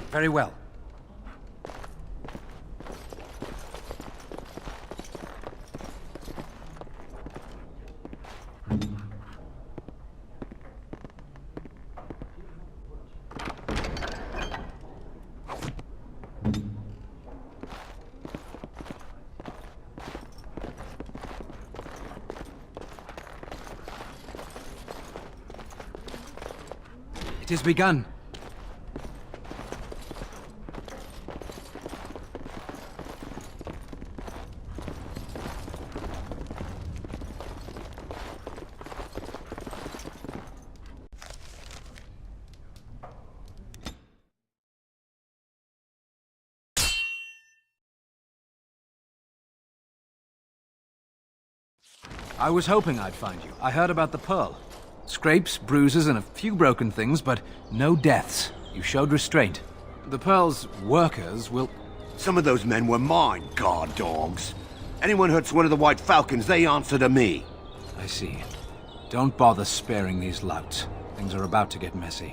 Very well. It has begun. I was hoping I'd find you. I heard about the Pearl. Scrapes, bruises, and a few broken things, but no deaths. You showed restraint. The Pearl's workers will... Some of those men were mine, guard dogs. Anyone hurts one of the White Falcons, they answer to me. I see. Don't bother sparing these louts. Things are about to get messy.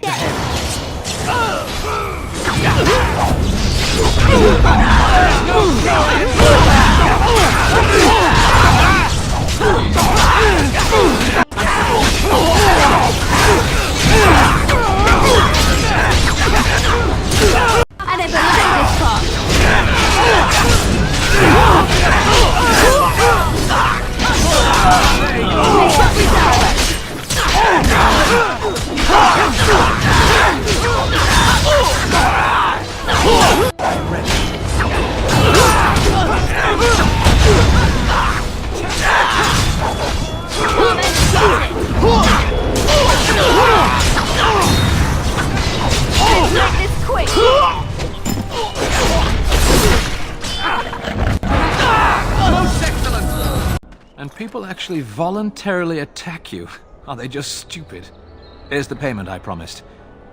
I never liked this part. And people actually voluntarily attack you. Are they just stupid? Here's the payment I promised.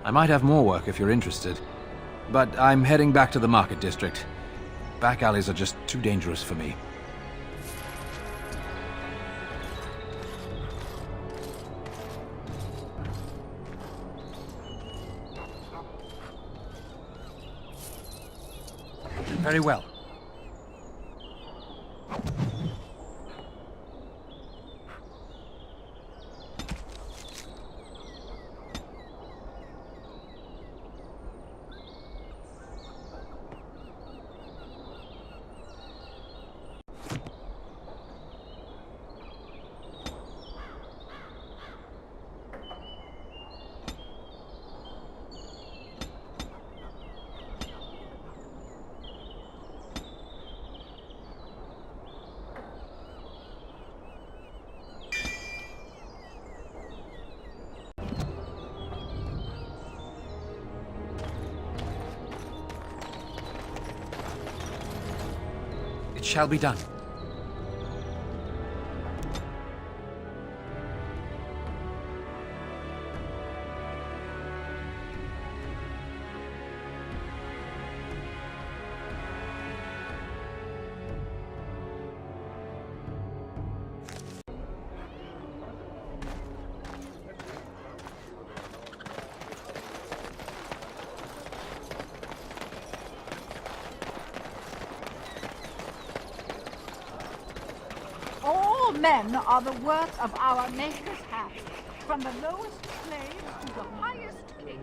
I might have more work if you're interested. But I'm heading back to the market district. Back alleys are just too dangerous for me. Very well. It shall be done. Men are the work of our Maker's hand, from the lowest slave to the highest king.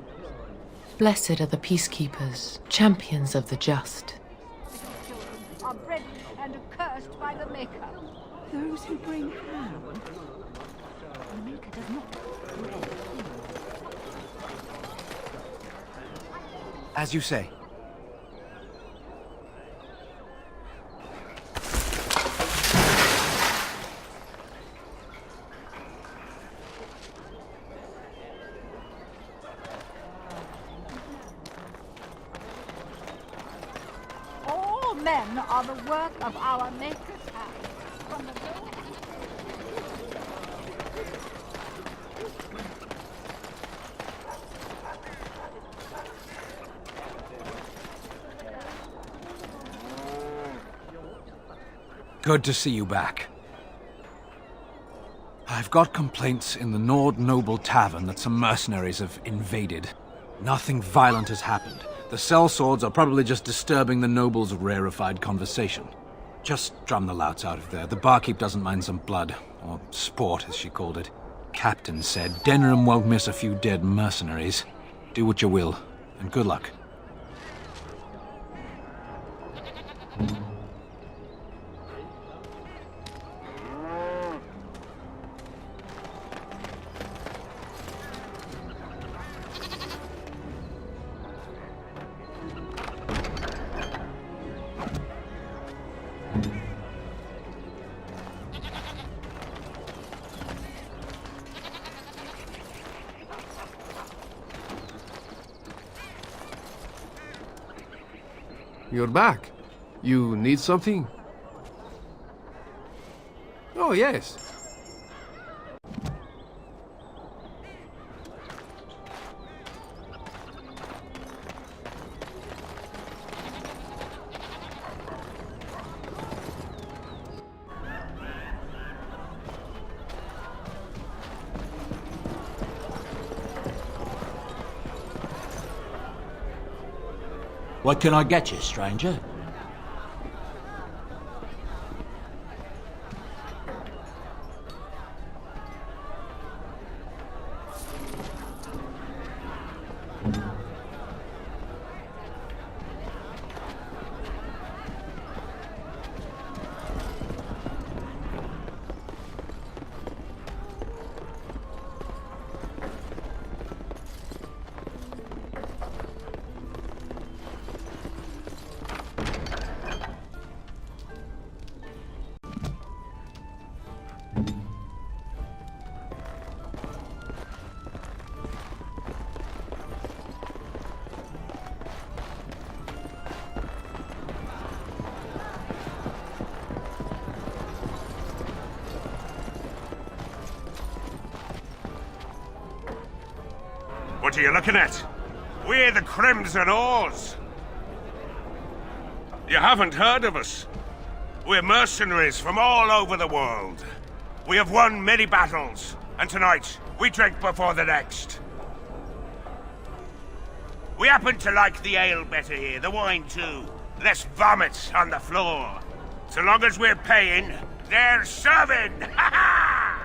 Blessed are the peacekeepers, champions of the just. Children are bred and accursed by the Maker. Those who bring harm. The Maker does not breed. As you say. Men are the work of our Maker's hand, from the lowest... Good to see you back. I've got complaints in the Nord Noble Tavern that some mercenaries have invaded. Nothing violent has happened, The sellswords are probably just disturbing the nobles' rarefied conversation. Just drum the louts out of there. The barkeep doesn't mind some blood. Or sport, as she called it. Captain said Dennerham won't miss a few dead mercenaries. Do what you will, and good luck. You're back. You need something? Oh, yes. What can I get you, stranger? What are you looking at? We're the Crimson Oars. You haven't heard of us. We're mercenaries from all over the world. We have won many battles, and tonight we drink before the next. We happen to like the ale better here, the wine too. Less vomit on the floor. So long as we're paying, they're serving! Ha ha!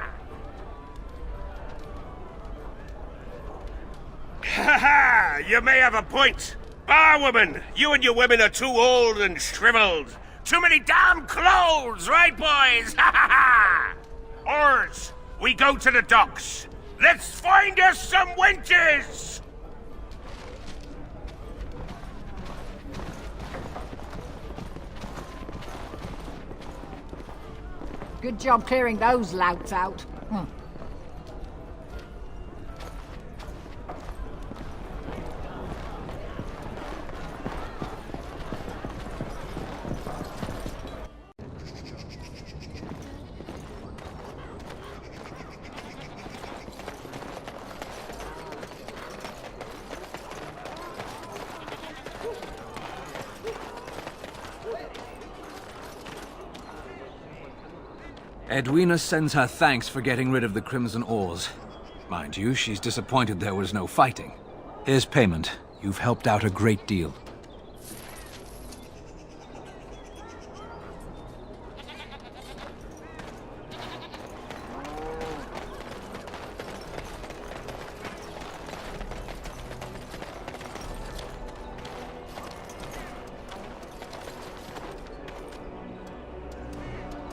Ha ha! You may have a point. Barwoman, you and your women are too old and shriveled. Too many damn clothes, right, boys? Ha ha ha! Oars, we go to the docks. Let's find us some wenches! Good job clearing those louts out. Edwina sends her thanks for getting rid of the Crimson Oars. Mind you, she's disappointed there was no fighting. Here's payment. You've helped out a great deal.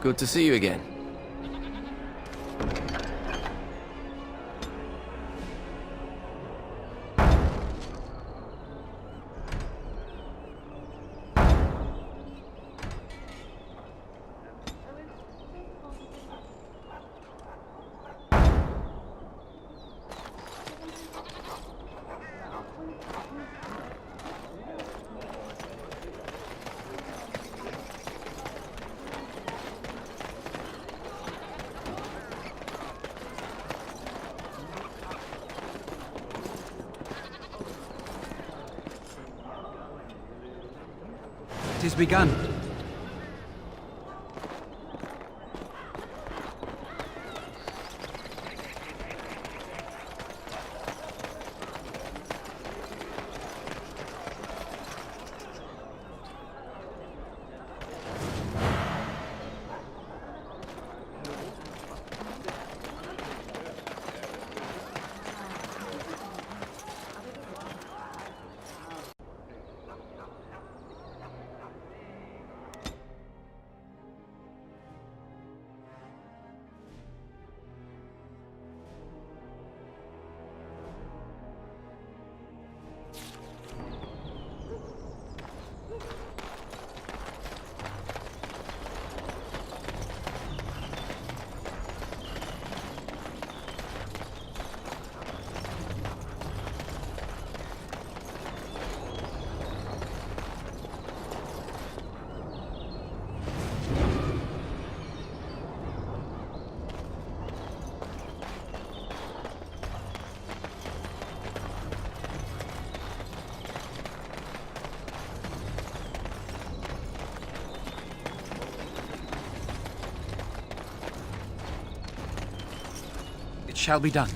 Good to see you again. It is begun. shall be done.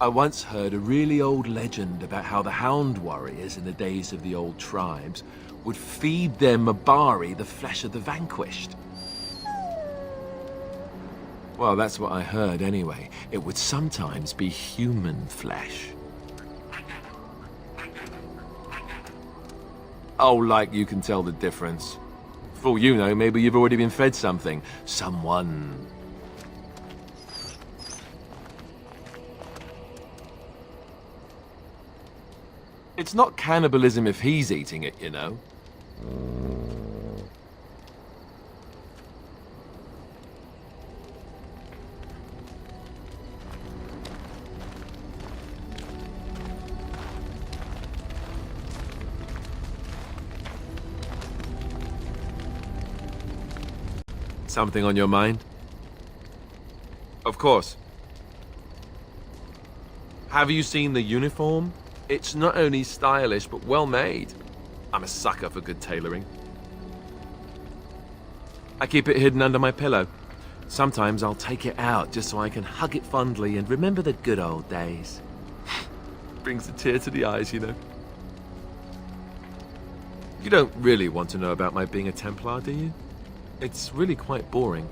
I once heard a really old legend about how the Hound warriors in the days of the old tribes would feed their Mabari the flesh of the vanquished. Well, that's what I heard anyway. It would sometimes be human flesh. Oh, like you can tell the difference. For all you know, maybe you've already been fed something. Someone. It's not cannibalism if he's eating it, you know. Something on your mind? Of course. Have you seen the uniform? It's not only stylish, but well made. I'm a sucker for good tailoring. I keep it hidden under my pillow. Sometimes I'll take it out just so I can hug it fondly and remember the good old days. Brings a tear to the eyes, you know. You don't really want to know about my being a Templar, do you? It's really quite boring.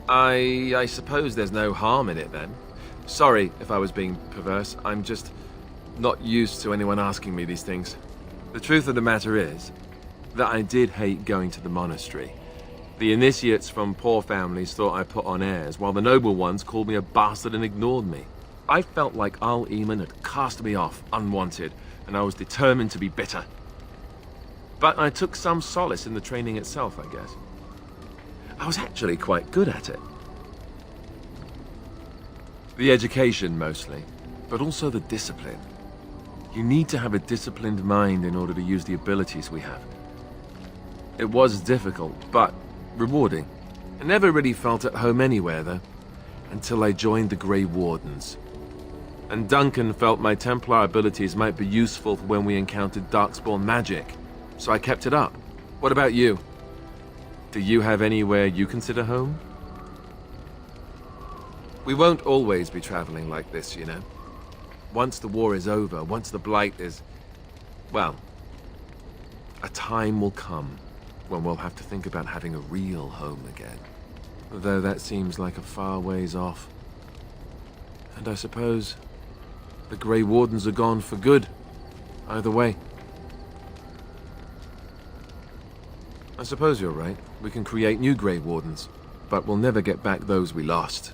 I suppose there's no harm in it then. Sorry if I was being perverse. I'm just not used to anyone asking me these things. The truth of the matter is that I did hate going to the monastery. The initiates from poor families thought I put on airs, while the noble ones called me a bastard and ignored me. I felt like Al Eamon had cast me off, unwanted, and I was determined to be bitter. But I took some solace in the training itself, I guess. I was actually quite good at it. The education, mostly, but also the discipline. You need to have a disciplined mind in order to use the abilities we have. It was difficult, but rewarding. I never really felt at home anywhere, though, until I joined the Grey Wardens. And Duncan felt my Templar abilities might be useful for when we encountered Darkspawn magic, so I kept it up. What about you? Do you have anywhere you consider home? We won't always be traveling like this, you know. Once the war is over, once the Blight is... well, a time will come when we'll have to think about having a real home again. Though that seems like a far ways off. And I suppose the Grey Wardens are gone for good, either way. I suppose you're right. We can create new Grey Wardens, but we'll never get back those we lost.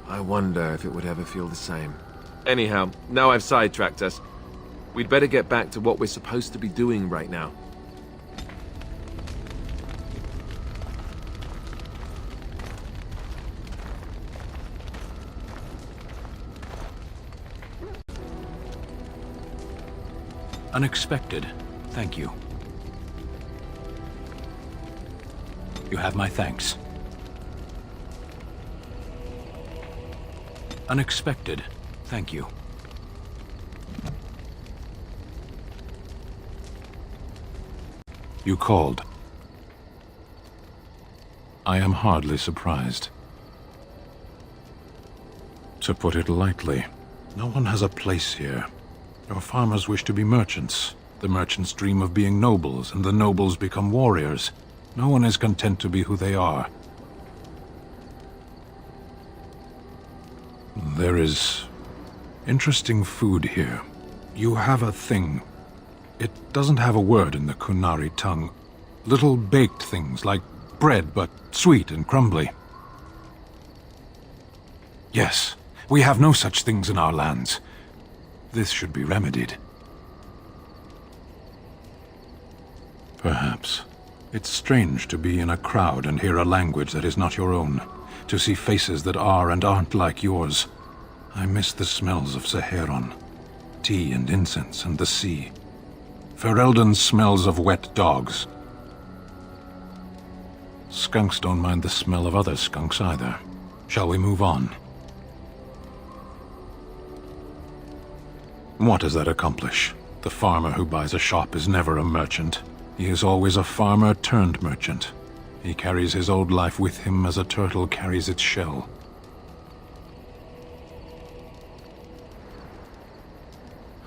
I wonder if it would ever feel the same. Anyhow, now I've sidetracked us. We'd better get back to what we're supposed to be doing right now. Unexpected. Thank you. You have my thanks. Unexpected. Thank you. You called. I am hardly surprised. To put it lightly, no one has a place here. Your farmers wish to be merchants. The merchants dream of being nobles, and the nobles become warriors. No one is content to be who they are. There is interesting food here. You have a thing. It doesn't have a word in the Kunari tongue. Little baked things like bread, but sweet and crumbly. Yes, we have no such things in our lands. This should be remedied. Perhaps. It's strange to be in a crowd and hear a language that is not your own, to see faces that are and aren't like yours. I miss the smells of Saharon, tea and incense and the sea. Ferelden smells of wet dogs. Skunks don't mind the smell of other skunks either. Shall we move on? What does that accomplish? The farmer who buys a shop is never a merchant. He is always a farmer turned merchant. He carries his old life with him as a turtle carries its shell.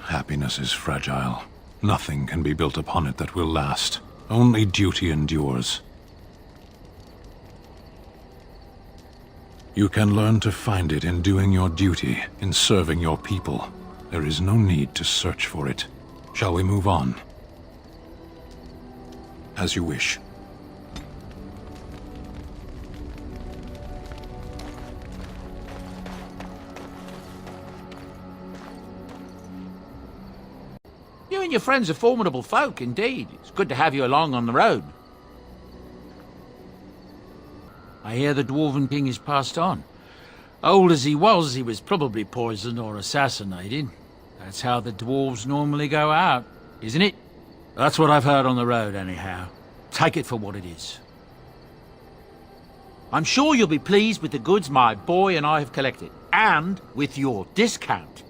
Happiness is fragile. Nothing can be built upon it that will last. Only duty endures. You can learn to find it in doing your duty, in serving your people. There is no need to search for it. Shall we move on? As you wish. You and your friends are formidable folk, indeed. It's good to have you along on the road. I hear the Dwarven King is passed on. Old as he was probably poisoned or assassinated. That's how the dwarves normally go out, isn't it? That's what I've heard on the road, anyhow. Take it for what it is. I'm sure you'll be pleased with the goods my boy and I have collected, and with your discount.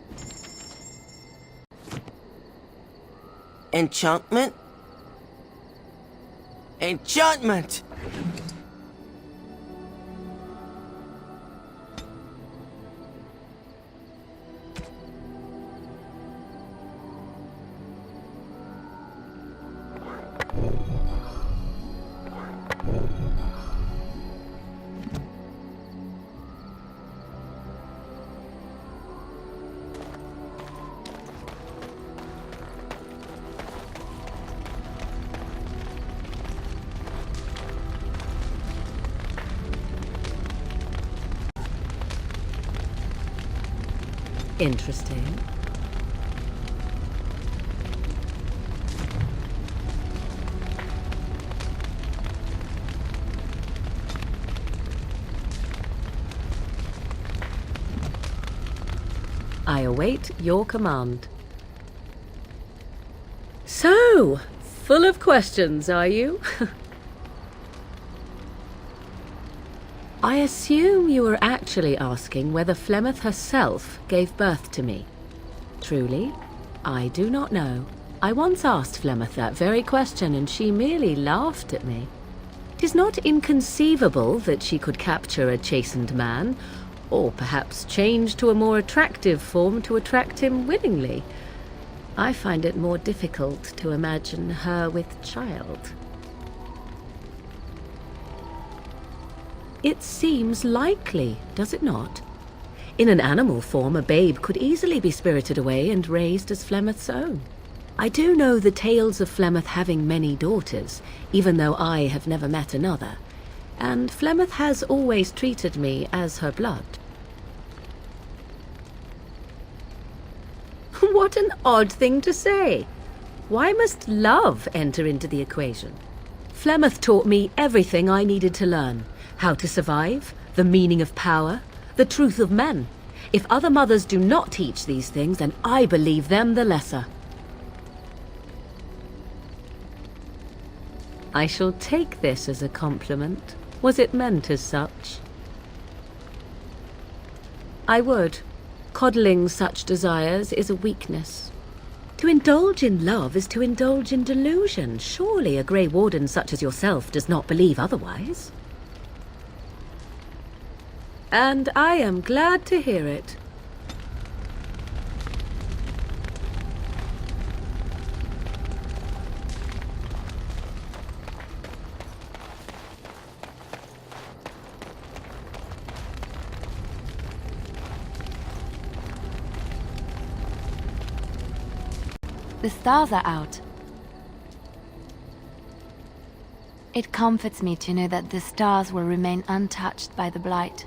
Enchantment? Enchantment! Interesting. I await your command. So, full of questions, are you? I assume you were actually asking whether Flemeth herself gave birth to me. Truly, I do not know. I once asked Flemeth that very question, and she merely laughed at me. 'Tis not inconceivable that she could capture a chastened man, or perhaps change to a more attractive form to attract him willingly. I find it more difficult to imagine her with child. It seems likely, does it not? In an animal form, a babe could easily be spirited away and raised as Flemeth's own. I do know the tales of Flemeth having many daughters, even though I have never met another, and Flemeth has always treated me as her blood. What an odd thing to say! Why must love enter into the equation? Flemeth taught me everything I needed to learn. How to survive, the meaning of power, the truth of men. If other mothers do not teach these things, then I believe them the lesser. I shall take this as a compliment. Was it meant as such? I would. Coddling such desires is a weakness. To indulge in love is to indulge in delusion. Surely a Grey Warden such as yourself does not believe otherwise. And I am glad to hear it. The stars are out. It comforts me to know that the stars will remain untouched by the blight.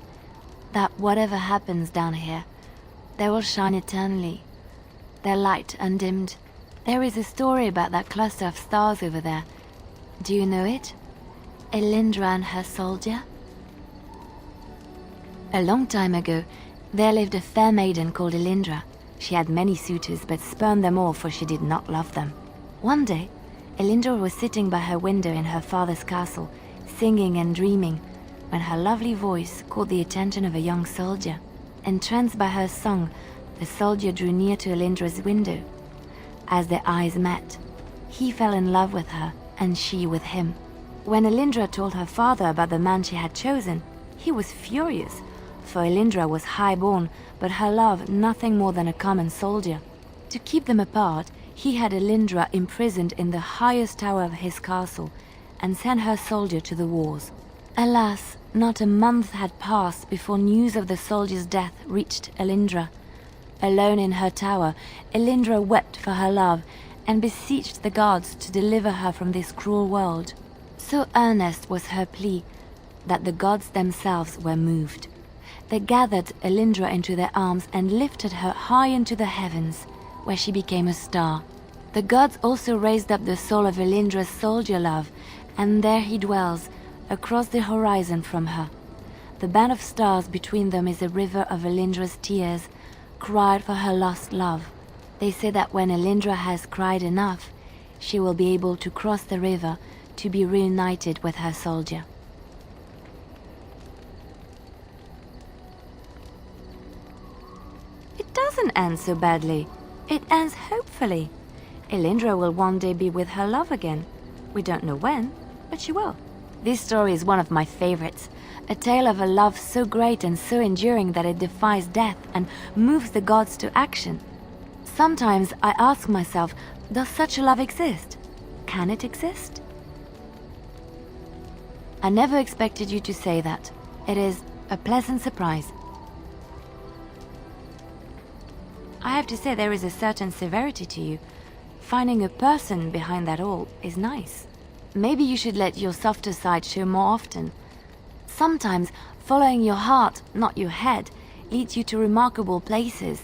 That whatever happens down here, they will shine eternally, their light undimmed. There is a story about that cluster of stars over there. Do you know it? Elindra and her soldier? A long time ago, there lived a fair maiden called Elindra. She had many suitors, but spurned them all, for she did not love them. One day, Elindra was sitting by her window in her father's castle, singing and dreaming, when her lovely voice caught the attention of a young soldier. Entranced by her song, the soldier drew near to Elindra's window. As their eyes met, he fell in love with her, and she with him. When Elindra told her father about the man she had chosen, he was furious, for Elindra was high-born, but her love nothing more than a common soldier. To keep them apart, he had Elindra imprisoned in the highest tower of his castle, and sent her soldier to the wars. Alas, not a month had passed before news of the soldier's death reached Elindra. Alone in her tower, Elindra wept for her love, and beseeched the gods to deliver her from this cruel world. So earnest was her plea, that the gods themselves were moved. They gathered Elindra into their arms and lifted her high into the heavens, where she became a star. The gods also raised up the soul of Elindra's soldier love, and there he dwells, across the horizon from her. The band of stars between them is a river of Elindra's tears, cried for her lost love. They say that when Elindra has cried enough, she will be able to cross the river to be reunited with her soldier. It doesn't end so badly. It ends hopefully. Elindra will one day be with her love again. We don't know when, but she will. This story is one of my favorites. A tale of a love so great and so enduring that it defies death and moves the gods to action. Sometimes I ask myself, does such a love exist? Can it exist? I never expected you to say that. It is a pleasant surprise. I have to say there is a certain severity to you. Finding a person behind that all is nice. Maybe you should let your softer side show more often. Sometimes following your heart, not your head, leads you to remarkable places.